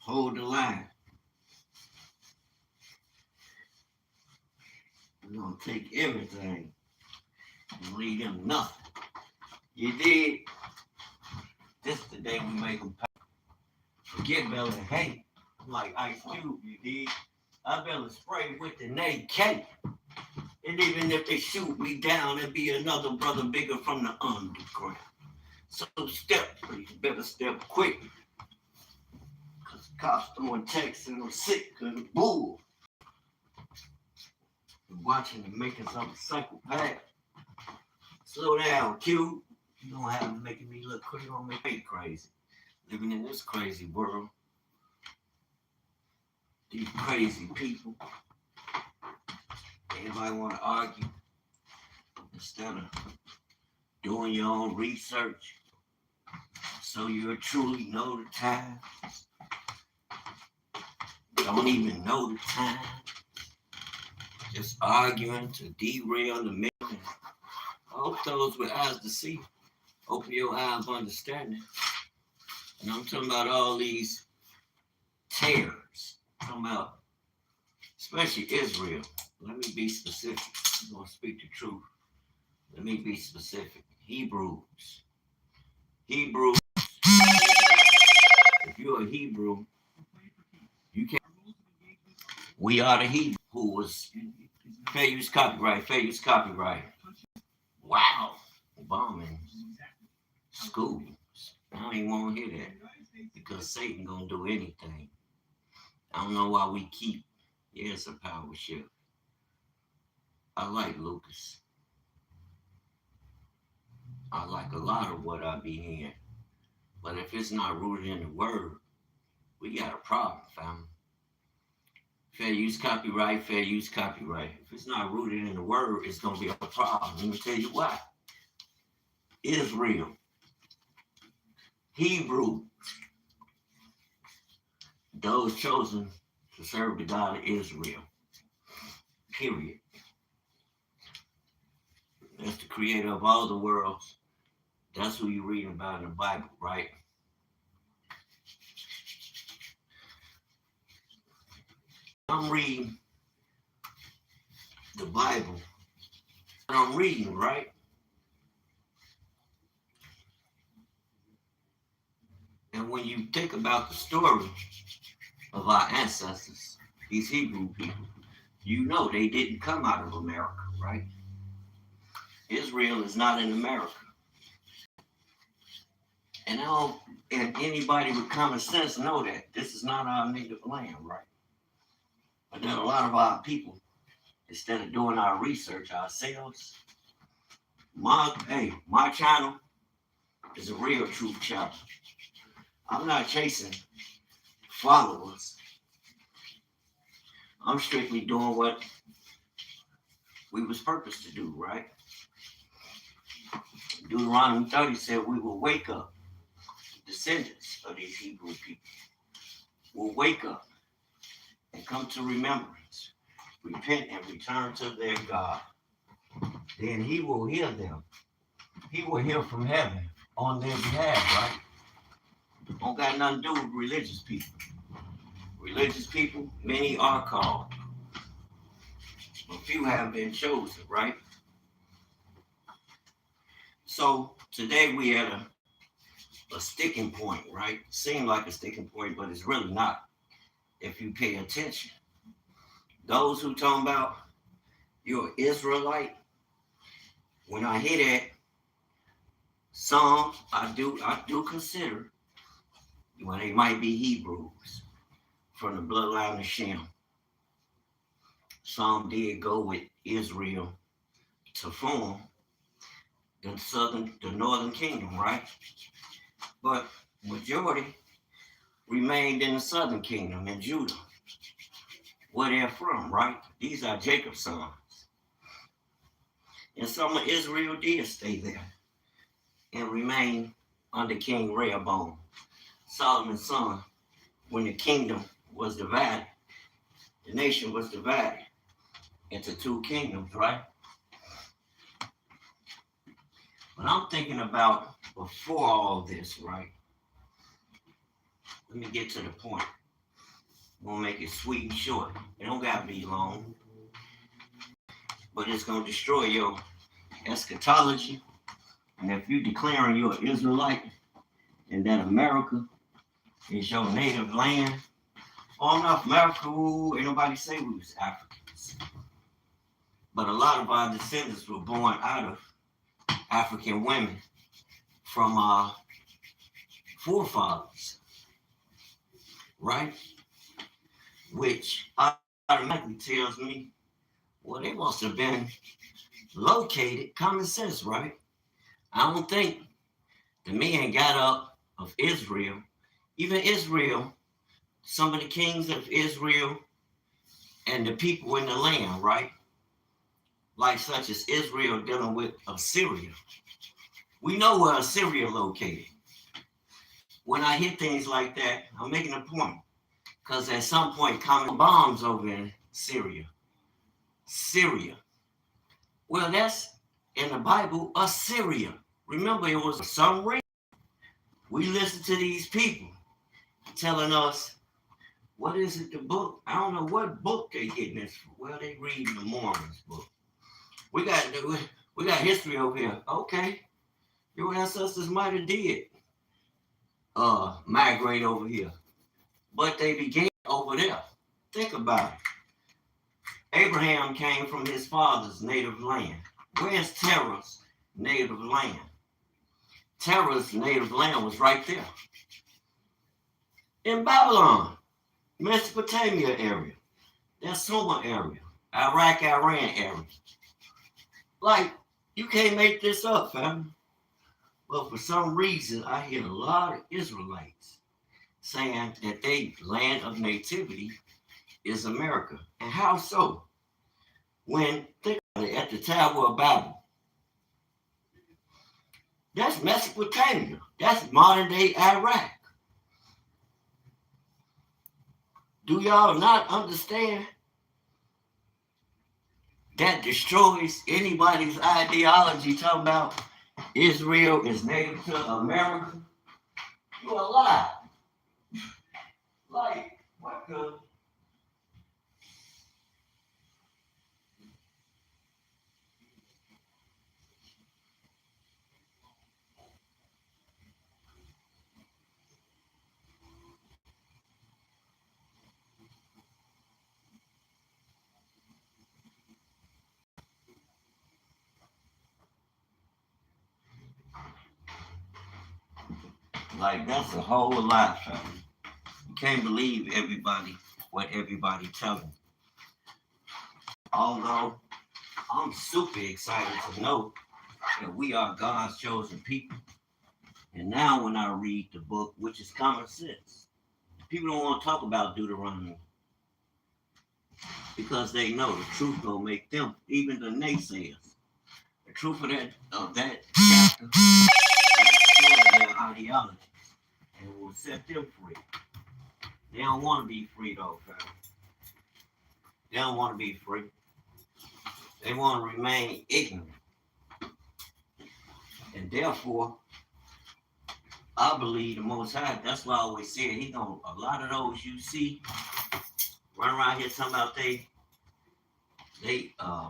hold the line. We're gonna take everything and leave them nothing. You did. This is the day we make them pay. Forget Bella hate. I'm like Ice Cube, you did. I better spray with the AK. And even if they shoot me down, there'll be another brother bigger from the underground. So step, please, better step quick. Cause cops throwing texts and I'm sick of the bull. You're watching the makings of a psychopath. Slow down, Q. You don't have to making me look crazy. You don't make me crazy. Living in this crazy world. These crazy people. Anybody want to argue? Instead of doing your own research so you truly know the time. Don't even know the time. Just arguing to derail the mission. I hope those with eyes to see open your eyes of understanding. And I'm talking about all these terrors. I'm talking about especially Israel. Let me be specific. I'm going to speak the truth. Let me be specific. Hebrews. Hebrews. If you're a Hebrew, you can't. We are the Hebrew who was fair use copyright, fair use copyright. Wow. Bombing schools. I don't even want to hear that because Satan gonna do anything. I don't know why we keep. Yeah, it's a power shift. I like Lucas. I like a lot of what I be hearing. But if it's not rooted in the word, we got a problem, fam. Fair use copyright, fair use copyright. If it's not rooted in the word, it's going to be a problem. Let me tell you why. Israel, Hebrew, those chosen to serve the God of Israel. Period. That's the creator of all the worlds. That's who you're reading about in the Bible, right? I'm reading the Bible. And I'm reading, right? And when you think about the story of our ancestors, these Hebrew people, you know they didn't come out of America, right? Israel is not in America. And anybody with common sense know that this is not our native land, right? But then a lot of our people, instead of doing our research ourselves, my channel is a real truth channel. I'm not chasing followers. I'm strictly doing what we was purposed to do, right? Deuteronomy 30 said we will wake up. Descendants of these Hebrew people will wake up and come to remembrance, repent and return to their God. Then he will hear them. He will hear from heaven on their behalf, right? Don't got nothing to do with religious people. Religious people, many are called. A few have been chosen, right? So today we at a sticking point, right? Seem like a sticking point, but it's really not if you pay attention. Those who talking about you're an Israelite, when I hear that, some I do consider when they might be Hebrews from the bloodline of Shem. Some did go with Israel to form the northern kingdom, right? But majority remained in the southern kingdom in Judah, where they're from, right? These are Jacob's sons. And some of Israel did stay there and remain under King Rehoboam, Solomon's son, when the kingdom was divided. The nation was divided into two kingdoms, right? But I'm thinking about before all this, right? Let me get to the point. I'm gonna make it sweet and short. It don't gotta be long, but it's gonna destroy your eschatology. And if you declaring you're an Israelite and that America is your native land, oh, enough America, ooh, ain't nobody say we was Africans. But a lot of our descendants were born out of African women from our forefathers, right? Which automatically tells me, well, they must have been located, common sense, right? I don't think the men got up of Israel, even Israel, some of the kings of Israel and the people in the land, right? Like such as Israel dealing with Assyria. We know where Assyria located. When I hear things like that, I'm making a point. Because at some point, common bombs over in Syria. Syria. Well, that's in the Bible, Assyria. Remember, it was a submarine. We listen to these people telling us, what is it, the book? I don't know what book they getting this from. Well, they reading the Mormons book. We got history over here. Okay. Your ancestors might have did migrate over here. But they began over there. Think about it. Abraham came from his father's native land. Where's Terah's native land? Terah's native land was right there. In Babylon, Mesopotamia area, that Sumer area, Iraq, Iran area. Like, you can't make this up, fam. But for some reason, I hear a lot of Israelites saying that their land of nativity is America. And how so? When, think about it, at the Tower of Babel, that's Mesopotamia. That's modern day Iraq. Do y'all not understand? That destroys anybody's ideology talking about Israel is native to America. You a lie. Like, what the? Like, that's a whole lot, fam. You can't believe what everybody telling. Although, I'm super excited to know that we are God's chosen people. And now when I read the book, which is common sense, people don't want to talk about Deuteronomy because they know the truth gonna make them, even the naysayers, the truth of that chapter will destroy their ideology and will set them free. They don't want to be free though, fam. They don't want to be free. They want to remain ignorant. And therefore, I believe the Most High, that's why I always say he gonna, a lot of those you see run around here talking about they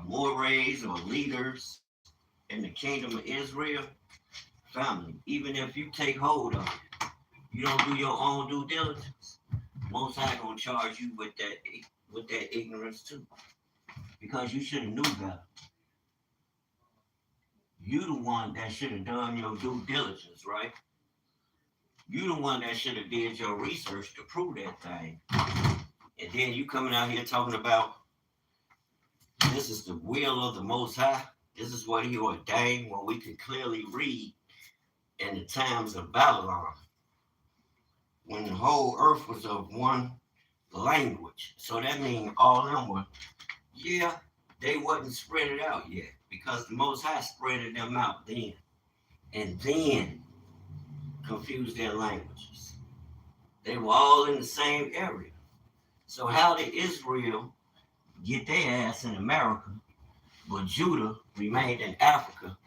mores or leaders in the kingdom of Israel, family, even if you take hold of it, you don't do your own due diligence, Most High gonna charge you with that ignorance too. Because you should have knew better. You the one that should have done your due diligence, right? You the one that should have did your research to prove that thing. And then you coming out here talking about this is the will of the Most High. This is what he ordained when we can clearly read in the times of Babylon. When the whole earth was of one language. So that means all of them were, they wasn't spread it out yet. Because the Most High spread them out then. And then confused their languages. They were all in the same area. So how did Israel get their ass in America, but Judah remained in Africa?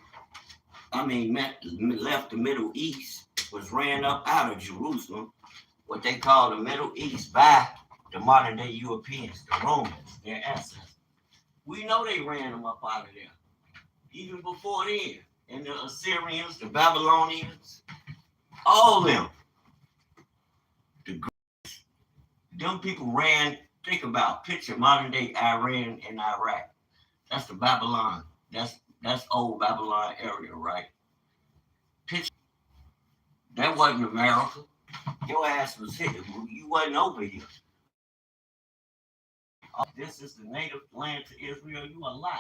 Left the Middle East, was ran up out of Jerusalem, what they call the Middle East, by the modern day Europeans, the Romans, their ancestors. We know they ran them up out of there. Even before then. And the Assyrians, the Babylonians, all of them. The them people ran, think about, picture modern day Iran and Iraq. That's the Babylon. That's old Babylon area, right? Picture that wasn't America. Your ass was here. You wasn't over here. Oh, this is the native land to Israel. You a lie.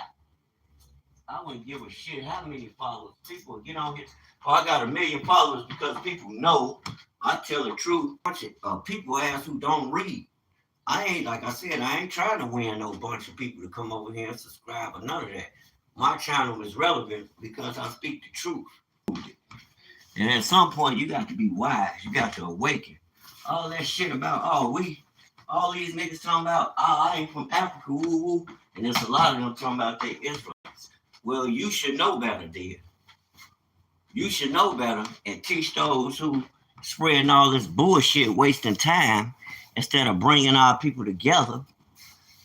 I wouldn't give a shit how many followers. People get on here. Oh, I got 1 million followers because people know I tell the truth. People ask who don't read. I ain't, like I said, I ain't trying to win no bunch of people to come over here and subscribe or none of that. My channel is relevant because I speak the truth. And at some point, you got to be wise. You got to awaken. All that shit about, all these niggas talking about, I ain't from Africa, woo woo. And there's a lot of them talking about they Israelites. Well, you should know better, dear. You should know better and teach those who spreading all this bullshit, wasting time, instead of bringing our people together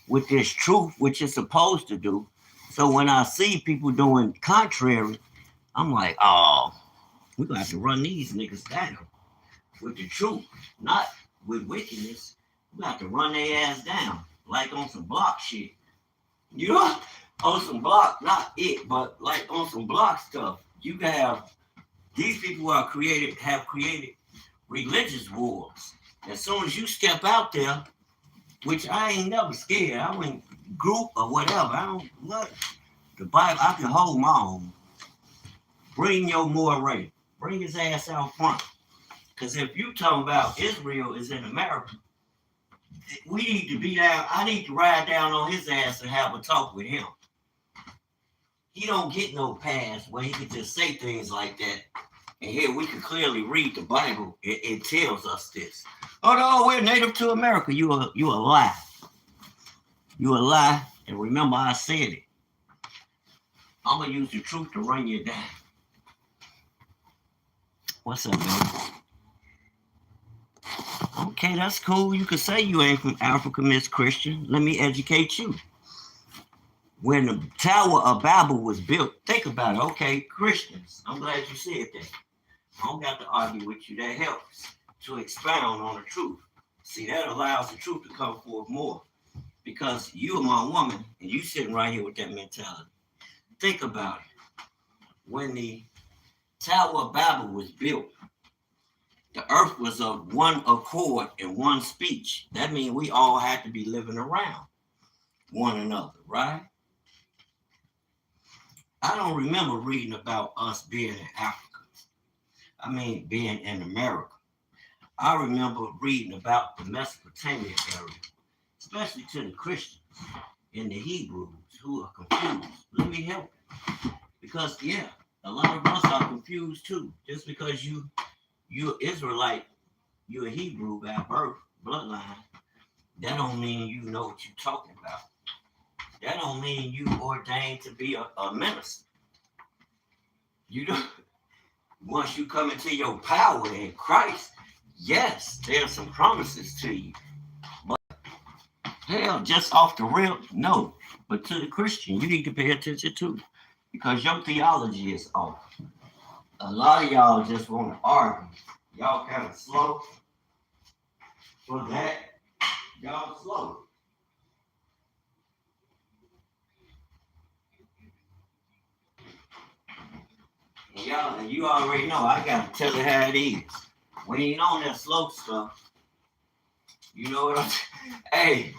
with this truth, which it's supposed to do. So when I see people doing contrary, I'm like, oh, we're going to have to run these niggas down with the truth, not with wickedness. We have to run their ass down, like on some block shit. You know, on some block, not it, but like on some block stuff. You can have, these people have created religious wars. As soon as you step out there, which I ain't never scared, I went group or whatever. I don't, what? The Bible, I can hold my own. Bring your moray. Bring his ass out front. Because if you talking about Israel is in America, we need to be down. I need to ride down on his ass and have a talk with him. He don't get no pass where he can just say things like that. And here we can clearly read the Bible. It tells us this. Oh no, we're native to America. You a lie. You a lie. And remember, I said it. I'm gonna use the truth to run you down. What's up, man? Okay, that's cool. You can say you ain't from Africa, Miss Christian. Let me educate you. When the Tower of Babel was built, think about it. Okay, Christians. I'm glad you said that. I don't got to argue with you. That helps to expound on the truth. See, that allows the truth to come forth more. Because you are my woman, and you sitting right here with that mentality. Think about it. When the Tower of Babel was built, the earth was of one accord and one speech. That means we all had to be living around one another, right? I don't remember reading about us being in Africa. I mean, being in America. I remember reading about the Mesopotamian area, especially to the Christians and the Hebrews who are confused. Let me help you. Because, yeah, a lot of us are confused too. Just because you're Israelite, you're a Hebrew by birth, bloodline, that don't mean you know what you're talking about. That don't mean you ordained to be a minister. You don't. Once you come into your power in Christ, yes, there's some promises to you. But hell, just off the rip, no. But to the Christian, you need to pay attention too. Because your theology is off. A lot of y'all just want to argue. Y'all kind of slow. For that, y'all slow. And you already know, I got to tell you how it is. We ain't on that slow stuff. You know what I'm saying? Hey,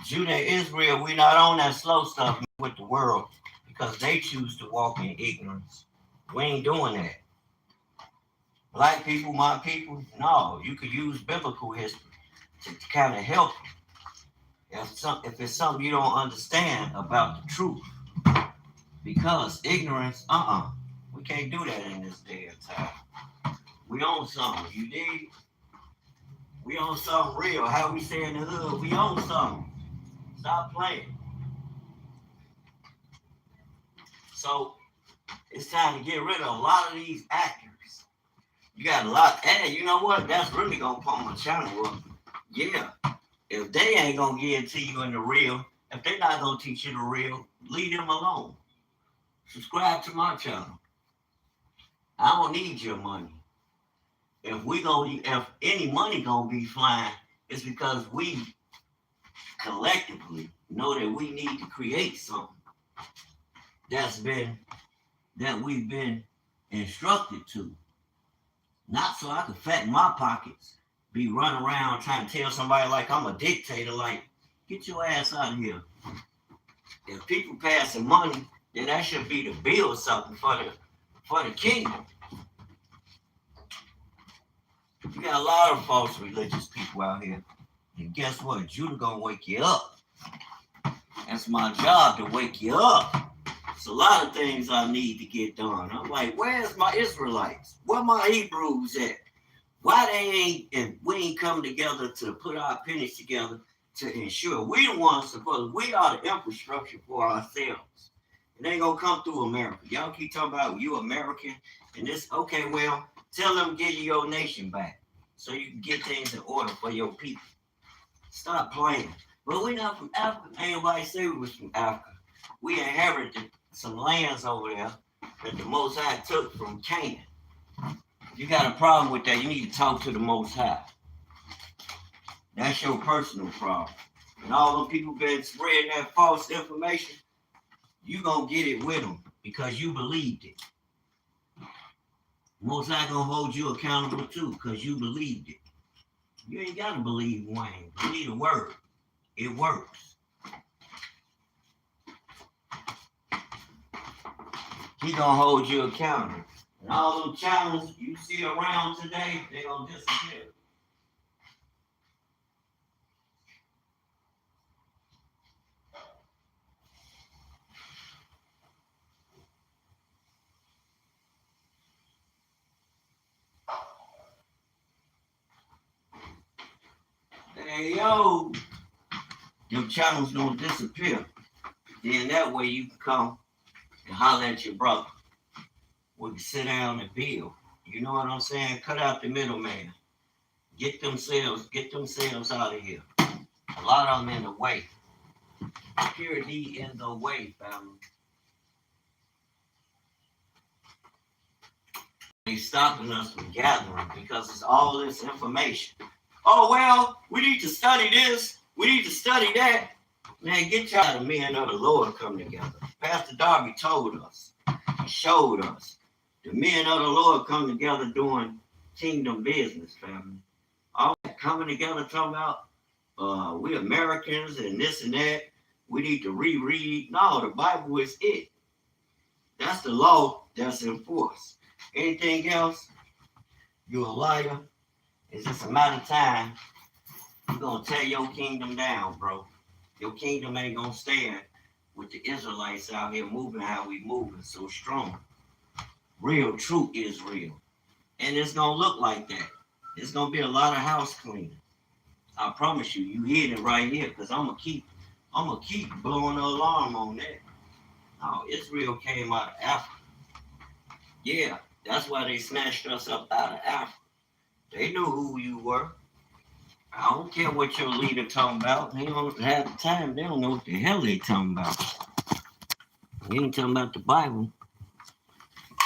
Judah and Israel, we not on that slow stuff with the world because they choose to walk in ignorance. We ain't doing that. Black people, my people, no. You could use biblical history to kind of help you. If it's something you don't understand about the truth. Because ignorance, we can't do that in this day and time. We own something, you dig? We own something real. How we say in the hood, we own something. Stop playing. So it's time to get rid of a lot of these actors. You got a lot, and you know what? That's really gonna pump my channel up. Yeah, If they ain't gonna give it to you in the real, if they not gonna teach you the real, leave them alone. Subscribe to my channel. I don't need your money. If any money gonna be flying, it's because we collectively know that we need to create something that's been that we've been instructed to. Not so I can fatten my pockets, be running around trying to tell somebody like I'm a dictator, like, get your ass out of here. If people passing money, then that should be to build something for the kingdom. You got a lot of false religious people out here. And guess what? Judah gonna wake you up. That's my job, to wake you up. It's a lot of things I need to get done. I'm like, where's my Israelites? Where my Hebrews at? Why they ain't, and we ain't come together to put our pennies together to ensure we the ones supposed, we are the infrastructure for ourselves. It ain't gonna come through America. Y'all keep talking about you American and this, okay, well, tell them to give you your nation back so you can get things in order for your people. Stop playing. But we're not from Africa. Ain't nobody say we was from Africa. We inherited some lands over there that the Most High took from Canaan. If you got a problem with that, you need to talk to the Most High. That's your personal problem. And all them people been spreading that false information, you gonna get it with them because you believed it. Most High gonna hold you accountable too because you believed it. You ain't gotta believe Wayne. Believe the word. It works. He gonna hold you accountable. And all them channels you see around today, they gonna disappear. Hey yo, your channels don't disappear. Then that way you can come and holler at your brother. We can sit down and build. You know what I'm saying? Cut out the middleman. Get themselves out of here. A lot of them in the way. Security in the way, family. They stopping us from gathering because it's all this information. Oh, well, we need to study this. We need to study that. Man, get y'all the men of the Lord come together. Pastor Darby told us. He showed us. The men of the Lord come together doing kingdom business, family. All that coming together talking about we Americans and this and that. We need to reread. No, the Bible is it. That's the law that's enforced. Anything else, you're a liar. It's just a matter of time. You're going to tear your kingdom down, bro. Your kingdom ain't going to stand with the Israelites out here moving how we moving so strong. Real truth is real. And it's going to look like that. It's going to be a lot of house cleaning. I promise you, you hear it right here because I'm going to keep blowing the alarm on that. No, Israel came out of Africa. Yeah, that's why they snatched us up out of Africa. They knew who you were. I don't care what your leader talking about. They don't have the time. They don't know what the hell they talking about. They ain't talking about the Bible.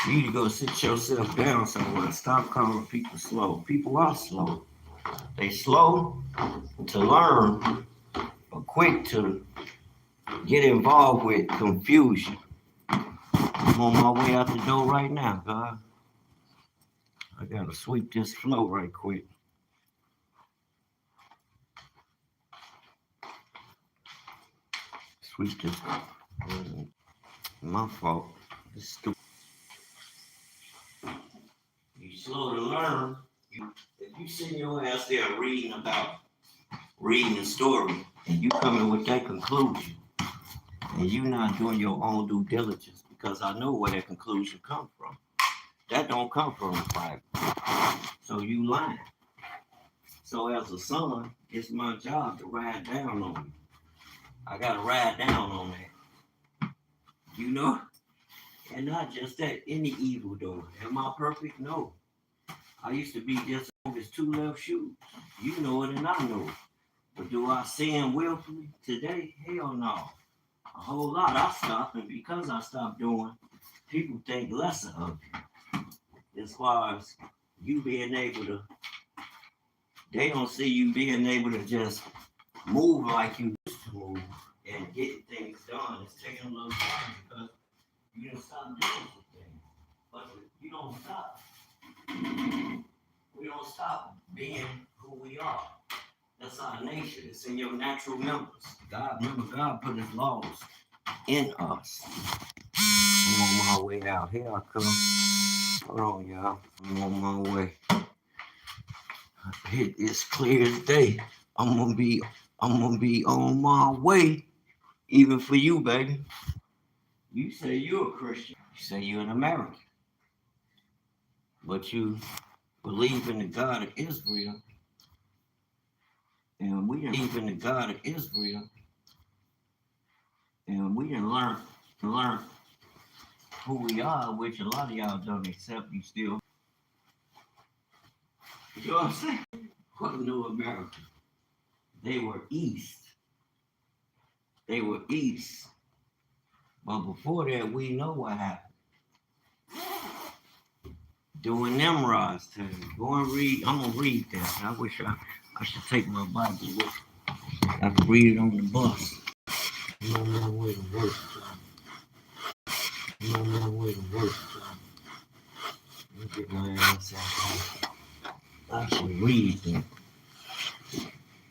You need to go sit yourself down somewhere. Stop calling people slow. People are slow. They slow to learn, but quick to get involved with confusion. I'm on my way out the door right now, God. I gotta sweep this floor right quick. Sweep this. My fault. It's stupid. You slow to learn. If you sit your ass there reading a story and you coming with that conclusion and you not doing your own due diligence, because I know where that conclusion come from. That don't come from the Bible. So you lying. So as a son, it's my job to ride down on you. I gotta ride down on that. You know? And not just that, any evil doer. Am I perfect? No. I used to be just as 2 left shoes. You know it and I know it. But do I sin willfully today? Hell no. A whole lot I stopped, and because I stopped doing, people think lesser of you. As far as you being able to, they don't see you being able to just move like you used to move and get things done. It's taking a little time because you didn't stop doing some things. But you don't stop. We don't stop being who we are. That's our nature. It's in your natural members. God put his laws in us. I'm on my way out. Here I come. Hold on, y'all. I'm on my way. It's clear as day. I'm gonna be on my way. Even for you, baby. You say you're a Christian. You say you're an American. But you believe in the God of Israel. And we believe in the God of Israel. And we didn't learn who we are, which a lot of y'all don't accept. You still. You know what I'm saying? What New America? They were East. They were East. But before that, we know what happened. Doing Nimrod's time. Go and read. I'm going to read that. I wish I should take my Bible with me. I can read it on the bus. I'm on my way to work. I'm on my way to work. Let me get my ass out here. I should read that.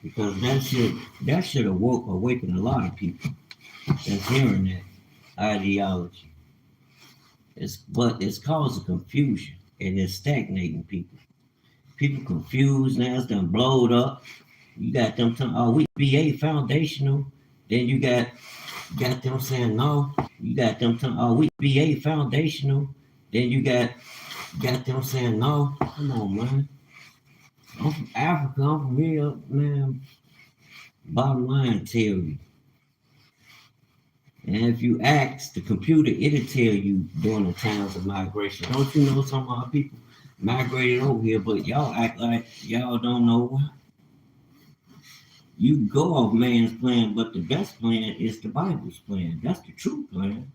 Because that should awaken a lot of people that's hearing that ideology. But it's causing confusion and it's stagnating people. People confused now, it's done blowed up. You got them talking, oh, we BA foundational. Then you got them saying no. You got them talking, oh, we BA foundational. Then you got them saying no. Come on, man. I'm from Africa, I'm from here, man. Bottom line tell you. And if you ask the computer, it'll tell you during the times of migration. Don't you know some of our people migrated over here, but y'all act like y'all don't know why? You go off man's plan, but the best plan is the Bible's plan. That's the true plan.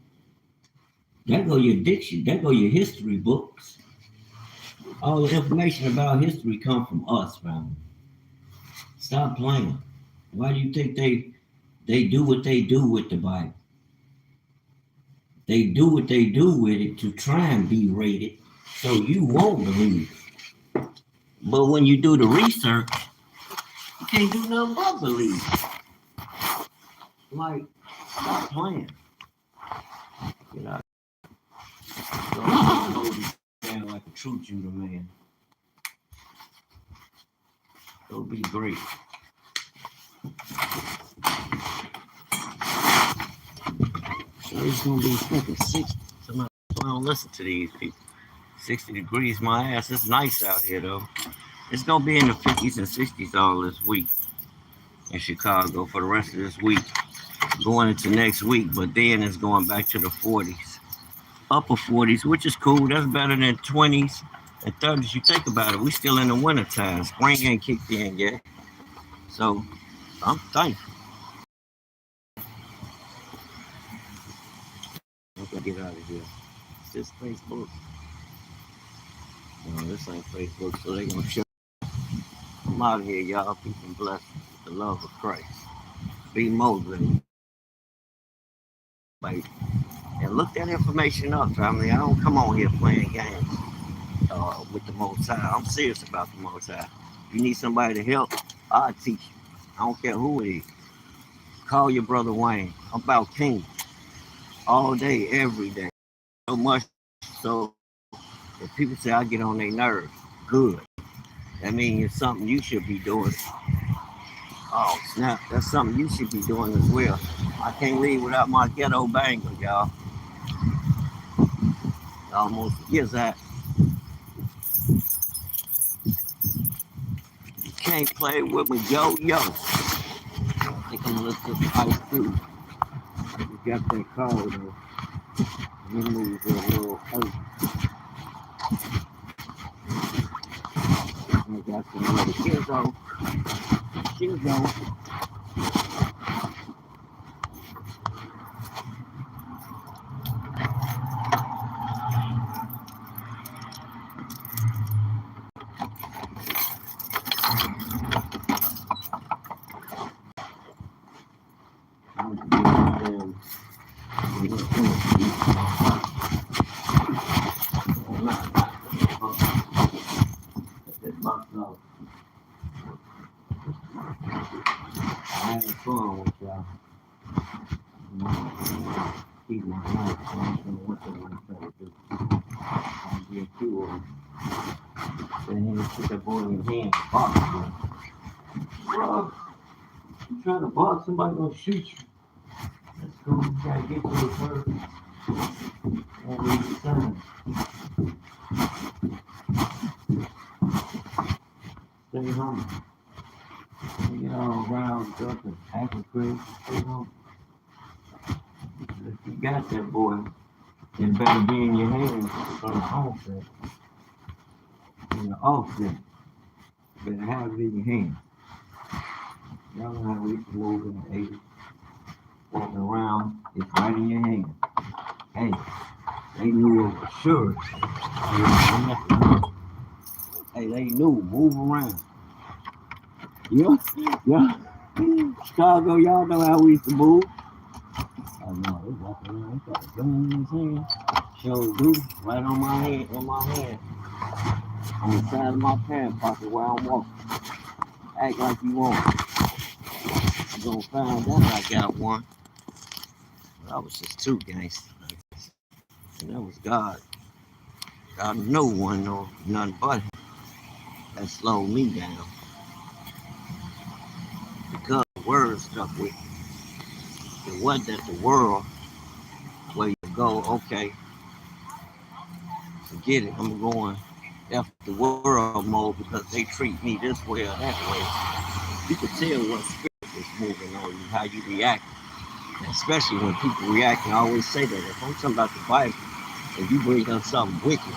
That go your diction, that go your history books. All the information about history come from us, family. Stop playing. Why do you think they do what they do with the Bible? They do what they do with it to try and be rated so you won't believe it. But when you do the research, you can't do nothing but believe it. Like, stop playing. You know, don't stand like a true Judah man. It'll be great. So it's gonna be fucking 60. Somebody don't listen to these people. 60 degrees, my ass. It's nice out here though. It's gonna be in the 50s and 60s all this week in Chicago for the rest of this week, going into next week. But then it's going back to the 40s, upper 40s, which is cool. That's better than 20s and 30s. You think about it, we still in the winter time. Spring ain't kicked in yet, so I'm thankful. I'm gonna get out of here. Is this Facebook? No, this ain't Facebook, so they gonna show. I'm out of here, y'all. Peace and blessings with the love of Christ. Be motivated. Like, and look that information up, family. I don't come on here playing games with the Most High. I'm serious about the Most High. If you need somebody to help, I'll teach you. I don't care who it is. Call your brother Wayne. I'm about kingdom. All day, every day. So much so if people say I get on their nerves, good. That means it's something you should be doing. Oh, snap. That's something you should be doing as well. I can't leave without my ghetto banger, y'all. Almost forgets that. You can't play with me, yo. I think I'm looking at the ice too. We got that call though. Let me move a little earth. I got some other kids though. She'll go. I had fun with y'all. Keep my life. I don't know what they want to try to do. I'll get two of them. Then he put that boy in your hand. Box. Bro, you trying to box somebody gonna shoot you. Let's go. You gotta get to the first. And read the sign. Stay humble. You get all riled up and acting crazy. Stay humble. If you got that boy, it better be in your hands from the onset. In the offset. Better have it in your hands. Y'all know how we used to move in the 80s. Walking around, it's right in your hand. Hey, they knew it was sure. Hey, they knew, move around. Yeah. Chicago, y'all know how we used to move. Oh no, they walking around, they got a gun in his hand. Sure do, right on my hand, on the side of my pants pocket where I'm walking. Act like you want it. You gonna find out I got one. I was just too gangster. And that was God. God knew one or nothing but him. That slowed me down. Because the word stuck with me. It wasn't that the world where you go, okay, forget it, I'm going after the world mode because they treat me this way or that way. You can tell what spirit is moving on you, how you react. Especially when people react, and I always say that if I'm talking about the Bible, if you bring up something wicked,